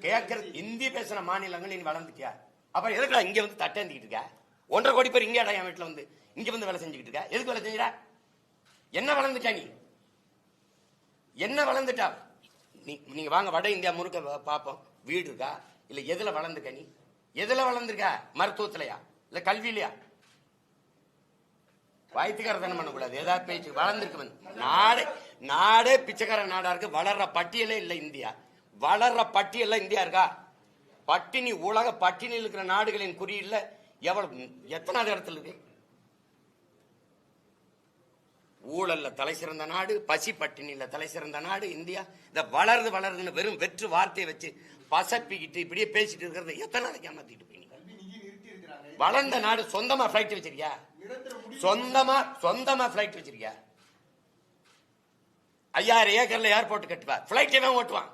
கேட்கறது இந்தி பேசுற மாநிலங்கள் நீ வளர்ந்துட்டியா? அப்புறம் எதுக்குடா இங்க வந்து தட்டேந்திக்கிட்டு இருக்க? 1.5 கோடி பேர் இங்க என் வீட்டுல வந்து இங்க வந்து வேலை செஞ்சுக்கிட்டு இருக்க. எதுக்கு வேலை செஞ்சுடா? என்ன வளர்ந்துட்டா நீ? என்ன வளர்ந்துட்டா? நீங்க வாங்க வட இந்தியா முழுக்க பாப்போம். வீடு இருக்கா? இல்ல எதுல வளர்ந்துக்க நீ? எதுல வளர்ந்துருக்க? மருத்துவத்திலயா இல்ல கல்வியிலயா? வாய்த்துக்காரத்தனம் பண்ணக்கூடாது. ஏதாவது பேச்சு வளர்ந்துருக்கு. நாடே பிச்சைக்கார நாடா இருக்கு. வளர்ற பட்டியலே இல்ல இந்தியா. வளர்ற பட்டியல்ல இந்தியா இருக்கா? பட்டினி உலக பட்டினியில் இருக்கிற நாடுகளின் குறியீடுல எவ்வளவு எத்தனாவது இடத்துல இருக்கு? ஊழல்ல தலை சிறந்த நாடு, பசி பட்டினியில தலை சிறந்த நாடு இந்தியா. இந்த வளருதுன்னு வெறும் வெற்று வார்த்தையை வச்சு பசப்பிக்கிட்டு இப்படியே பேசிட்டு இருக்கிறத எத்தனை நாளைக்கு ஏமாத்திட்டு போய்? வளர்ந்த நாடு சொந்தமா பிளைட் வச்சிருக்கியா? சொந்தமா பிளைட் வச்சிருக்கியா? 5000 ஏக்கர்ல ஏர்போர்ட் கட்டுவா. பிளைட் எவன் ஓட்டுவான்?